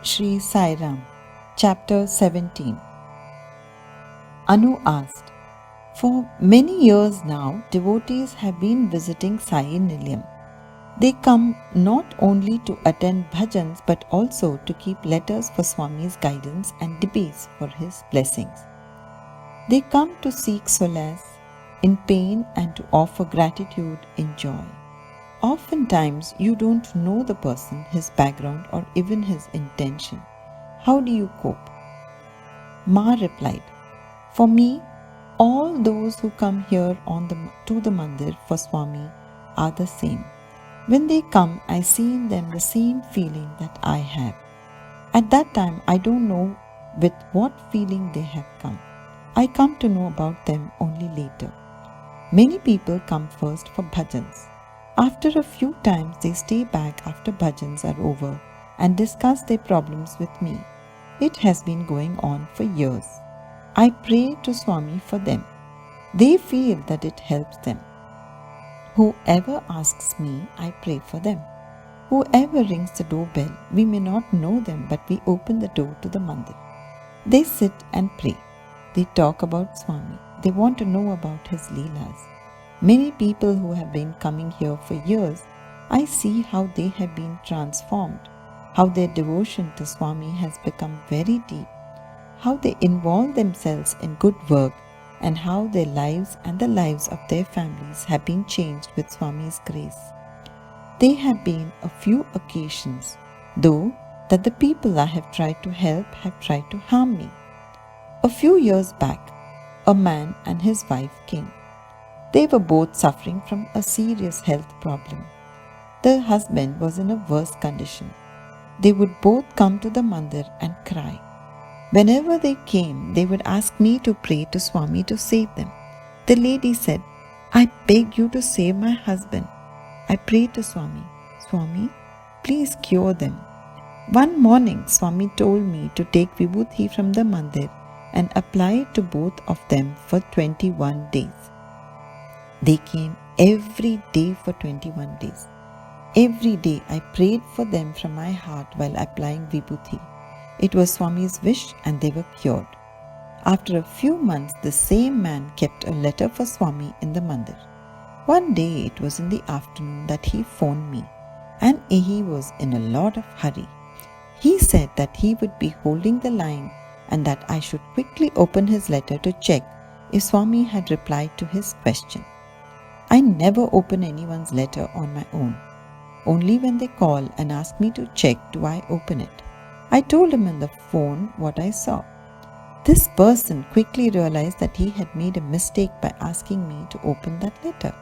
Shri Sai Ram, Chapter 17. Anu asked, "For many years now, devotees have been visiting Sai Nilayam. They come not only to attend bhajans but also to keep letters for Swami's guidance and debates for his blessings. They come to seek solace in pain and to offer gratitude in joy. Oftentimes, you don't know the person, his background, or even his intention. How do you cope?" Ma replied, "For me, all those who come here to the mandir for Swami are the same. When they come, I see in them the same feeling that I have. At that time, I don't know with what feeling they have come. I come to know about them only later. Many people come first for bhajans. After a few times, they stay back after bhajans are over and discuss their problems with me. It has been going on for years. I pray to Swami for them. They feel that it helps them. Whoever asks me, I pray for them. Whoever rings the doorbell, we may not know them, but we open the door to the mandir. They sit and pray. They talk about Swami. They want to know about his leelas. Many people who have been coming here for years, I see how they have been transformed, how their devotion to Swami has become very deep, how they involve themselves in good work, and how their lives and the lives of their families have been changed with Swami's grace. There have been a few occasions, though, that the people I have tried to help have tried to harm me. A few years back, a man and his wife came. They were both suffering from a serious health problem. The husband was in a worse condition. They would both come to the mandir and cry. Whenever they came, they would ask me to pray to Swami to save them. The lady said, "I beg you to save my husband." I prayed to Swami, "Swami, please cure them." One morning, Swami told me to take vibhuti from the mandir and apply it to both of them for 21 days. They came every day for 21 days. Every day I prayed for them from my heart while applying vibhuti. It was Swami's wish and they were cured. After a few months, the same man kept a letter for Swami in the mandir. One day, it was in the afternoon, that he phoned me, and he was in a lot of hurry. He said that he would be holding the line and that I should quickly open his letter to check if Swami had replied to his question. I never open anyone's letter on my own. Only when they call and ask me to check do I open it. I told him on the phone what I saw. This person quickly realized that he had made a mistake by asking me to open that letter.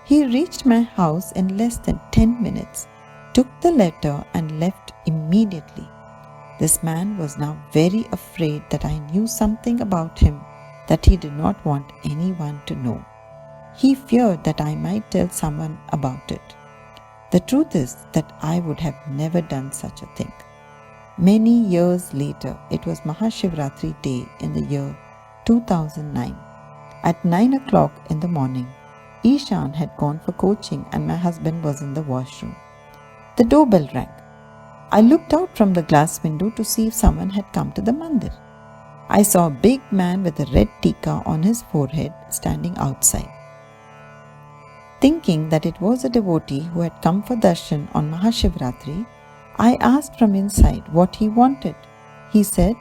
He reached my house in less than 10 minutes, took the letter and left immediately. This man was now very afraid that I knew something about him that he did not want anyone to know. He feared that I might tell someone about it. The truth is that I would have never done such a thing. Many years later, it was Mahashivratri day in the year 2009. At 9 o'clock in the morning, Ishan had gone for coaching and my husband was in the washroom. The doorbell rang. I looked out from the glass window to see if someone had come to the mandir. I saw a big man with a red tika on his forehead standing outside. Thinking that it was a devotee who had come for darshan on Mahashivratri, I asked from inside what he wanted. He said,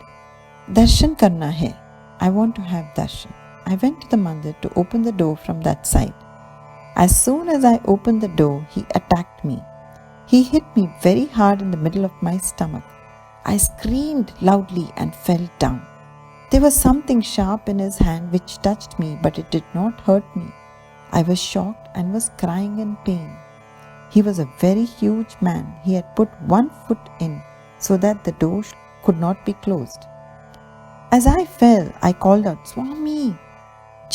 "Darshan karna hai. I want to have darshan." I went to the mandir to open the door from that side. As soon as I opened the door, he attacked me. He hit me very hard in the middle of my stomach. I screamed loudly and fell down. There was something sharp in his hand which touched me, but it did not hurt me. I was shocked and was crying in pain. He was a very huge man. He had put one foot in so that the door could not be closed. As I fell, I called out, "Swami!"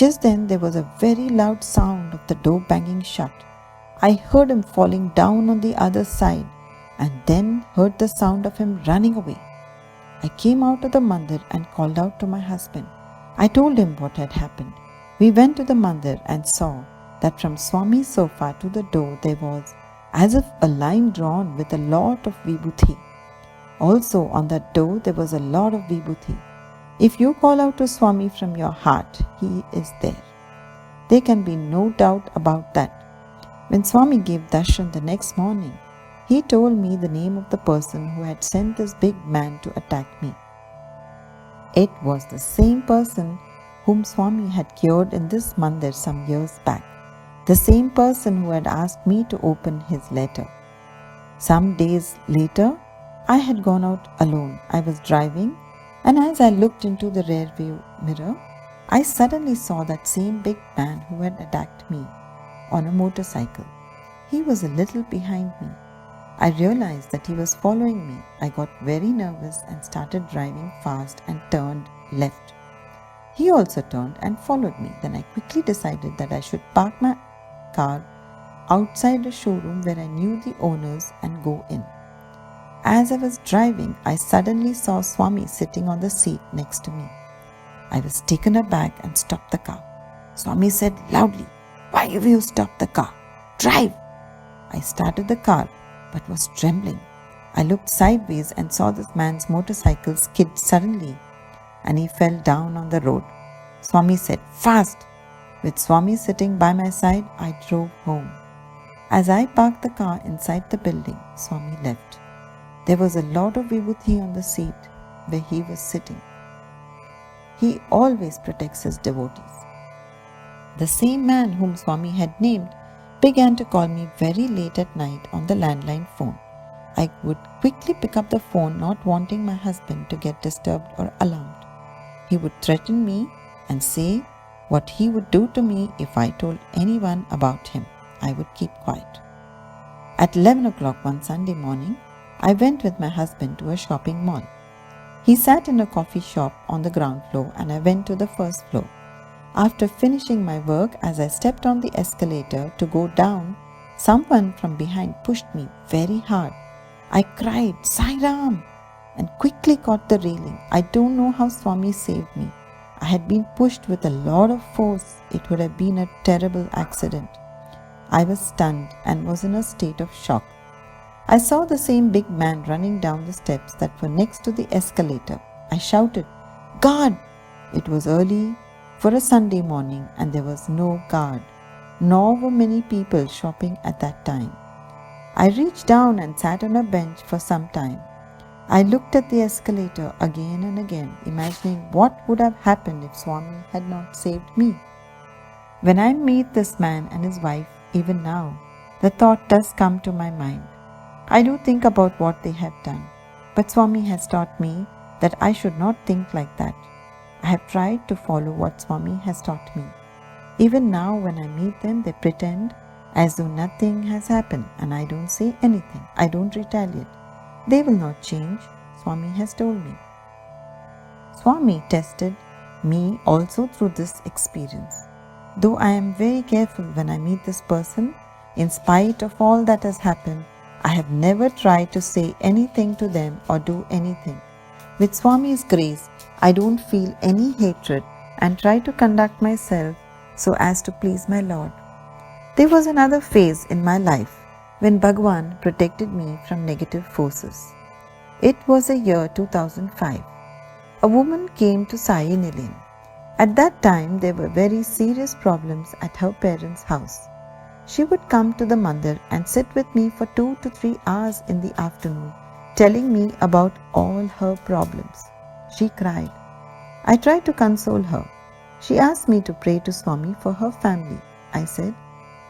Just then there was a very loud sound of the door banging shut. I heard him falling down on the other side and then heard the sound of him running away. I came out of the mandir and called out to my husband. I told him what had happened. We went to the mandir and saw that from Swami's sofa to the door there was as if a line drawn with a lot of vibhuti. Also, on that door there was a lot of vibhuti. If you call out to Swami from your heart, he is there. There can be no doubt about that. When Swami gave darshan the next morning, he told me the name of the person who had sent this big man to attack me. It was the same person whom Swami had cured in this mandir some years back, the same person who had asked me to open his letter. Some days later, I had gone out alone. I was driving, and as I looked into the rear view mirror, I suddenly saw that same big man who had attacked me on a motorcycle. He was a little behind me. I realized that he was following me. I got very nervous and started driving fast and turned left. He also turned and followed me. Then I quickly decided that I should park my car outside a showroom where I knew the owners and go in. As I was driving, I suddenly saw Swami sitting on the seat next to me. I was taken aback and stopped the car. Swami said loudly, "Why have you stopped the car? Drive!" I started the car but was trembling. I looked sideways and saw this man's motorcycle skid suddenly and he fell down on the road. Swami said, "Fast!" With Swami sitting by my side, I drove home. As I parked the car inside the building, Swami left. There was a lot of vibhuti on the seat where he was sitting. He always protects his devotees. The same man whom Swami had named began to call me very late at night on the landline phone. I would quickly pick up the phone, not wanting my husband to get disturbed or alarmed. He would threaten me and say what he would do to me if I told anyone about him. I would keep quiet. At 11 o'clock one Sunday morning, I went with my husband to a shopping mall. He sat in a coffee shop on the ground floor and I went to the first floor. After finishing my work, as I stepped on the escalator to go down, someone from behind pushed me very hard. I cried, "Sai Ram!" and quickly caught the railing. I don't know how Swami saved me. I had been pushed with a lot of force. It would have been a terrible accident. I was stunned and was in a state of shock. I saw the same big man running down the steps that were next to the escalator. I shouted, "Guard!" It was early for a Sunday morning and there was no guard, nor were many people shopping at that time. I reached down and sat on a bench for some time. I looked at the escalator again and again, imagining what would have happened if Swami had not saved me. When I meet this man and his wife, even now, the thought does come to my mind. I do think about what they have done, but Swami has taught me that I should not think like that. I have tried to follow what Swami has taught me. Even now when I meet them, they pretend as though nothing has happened and I don't say anything. I don't retaliate. They will not change, Swami has told me. Swami tested me also through this experience. Though I am very careful when I meet this person, in spite of all that has happened, I have never tried to say anything to them or do anything. With Swami's grace, I don't feel any hatred and try to conduct myself so as to please my Lord. There was another phase in my life when Bhagwan protected me from negative forces. It was the year 2005. A woman came to Sai Nilayam. At that time, there were very serious problems at her parents' house. She would come to the mandir and sit with me for 2 to 3 hours in the afternoon, telling me about all her problems. She cried. I tried to console her. She asked me to pray to Swami for her family. I said,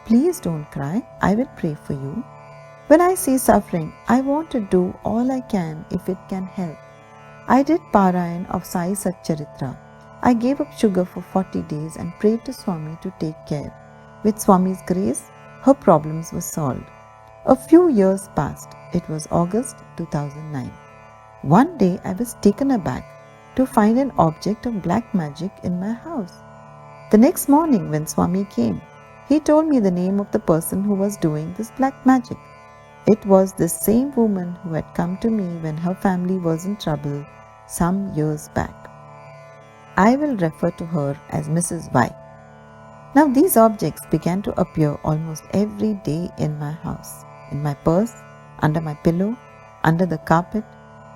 "Please don't cry, I will pray for you. When I see suffering, I want to do all I can if it can help." I did Parayan of Sai Satcharitra. I gave up sugar for 40 days and prayed to Swami to take care. With Swami's grace, her problems were solved. A few years passed. It was August 2009. One day I was taken aback to find an object of black magic in my house. The next morning when Swami came, he told me the name of the person who was doing this black magic. It was the same woman who had come to me when her family was in trouble some years back. I will refer to her as Mrs. Y. Now these objects began to appear almost every day in my house, in my purse, under my pillow, under the carpet.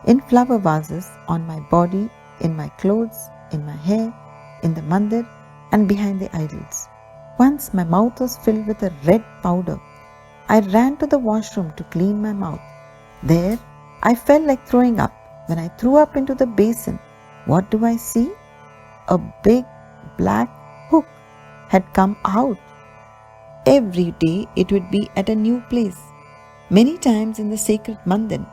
in flower vases, on my body, in my clothes, in my hair, in the mandir, and behind the idols. Once my mouth was filled with a red powder. I ran to the washroom to clean my mouth. There, I felt like throwing up. When I threw up into the basin, what do I see? A big black hook had come out. Every day it would be at a new place, many times in the sacred mandir,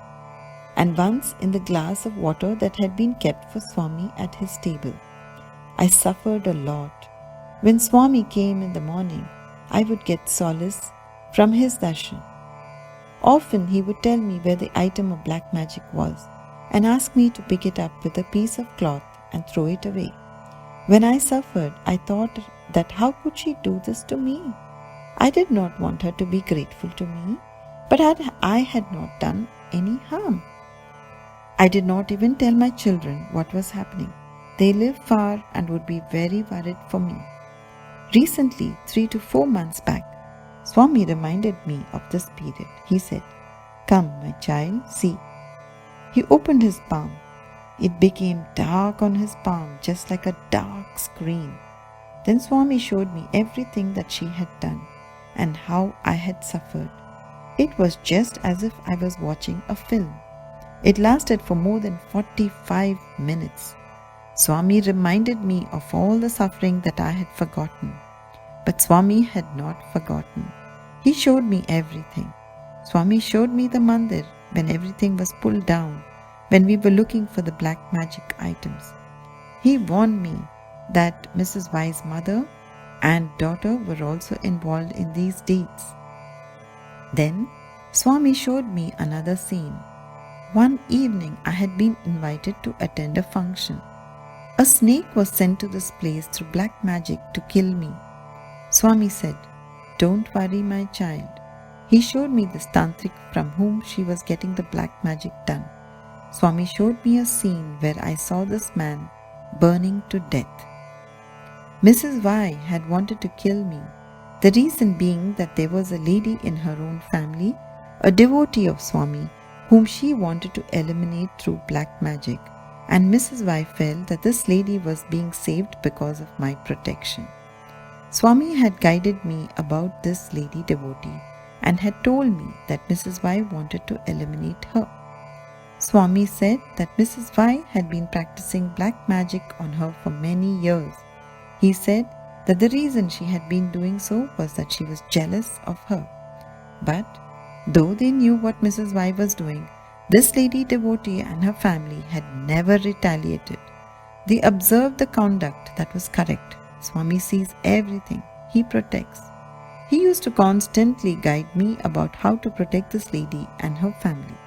and once in the glass of water that had been kept for Swami at his table. I suffered a lot. When Swami came in the morning, I would get solace from his darshan. Often he would tell me where the item of black magic was and ask me to pick it up with a piece of cloth and throw it away. When I suffered, I thought that how could she do this to me? I did not want her to be grateful to me, but I had not done any harm. I did not even tell my children what was happening. They live far and would be very worried for me. Recently, 3 to 4 months back, Swami reminded me of this period. He said, "Come, my child, see." He opened his palm. It became dark on his palm, just like a dark screen. Then Swami showed me everything that she had done and how I had suffered. It was just as if I was watching a film. It lasted for more than 45 minutes. Swami reminded me of all the suffering that I had forgotten. But Swami had not forgotten. He showed me everything. Swami showed me the mandir when everything was pulled down, when we were looking for the black magic items. He warned me that Mrs. Y's mother and daughter were also involved in these deeds. Then Swami showed me another scene. One evening I had been invited to attend a function. A snake was sent to this place through black magic to kill me. Swami said, "Don't worry, my child." He showed me this tantric from whom she was getting the black magic done. Swami showed me a scene where I saw this man burning to death. Mrs. Y had wanted to kill me, the reason being that there was a lady in her own family, a devotee of Swami, whom she wanted to eliminate through black magic, and Mrs. Y felt that this lady was being saved because of my protection. Swami had guided me about this lady devotee and had told me that Mrs. Y wanted to eliminate her. Swami said that Mrs. Y had been practicing black magic on her for many years. He said that the reason she had been doing so was that she was jealous of her. But though they knew what Mrs. Y was doing, this lady devotee and her family had never retaliated. They observed the conduct that was correct. Swami sees everything. He protects. He used to constantly guide me about how to protect this lady and her family.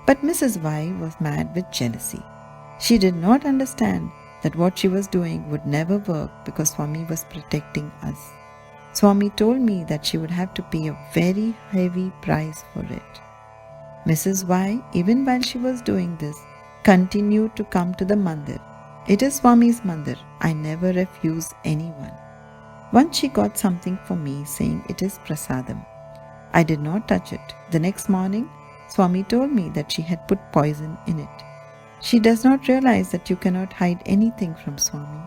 But Mrs. Y was mad with jealousy. She did not understand that what she was doing would never work because Swami was protecting us. Swami told me that she would have to pay a very heavy price for it. Mrs. Y, even while she was doing this, continued to come to the mandir. It is Swami's mandir. I never refuse anyone. Once she got something for me saying it is prasadam. I did not touch it. The next morning, Swami told me that she had put poison in it. She does not realize that you cannot hide anything from Swami.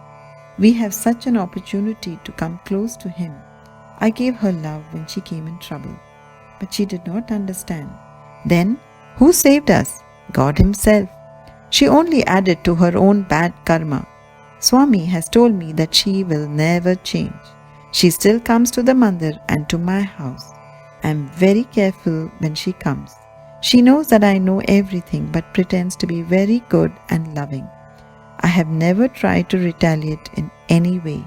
We have such an opportunity to come close to him. I gave her love when she came in trouble, but she did not understand. Then, who saved us? God Himself. She only added to her own bad karma. Swami has told me that she will never change. She still comes to the mandir and to my house. I am very careful when she comes. She knows that I know everything but pretends to be very good and loving. I have never tried to retaliate in any way.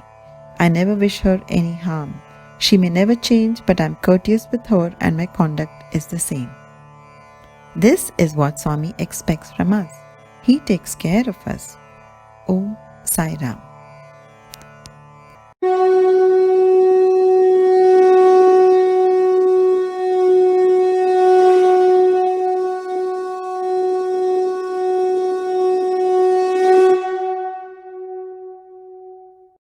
I never wish her any harm. She may never change, but I am courteous with her and my conduct is the same. This is what Swami expects from us. He takes care of us. Om Sai Ram.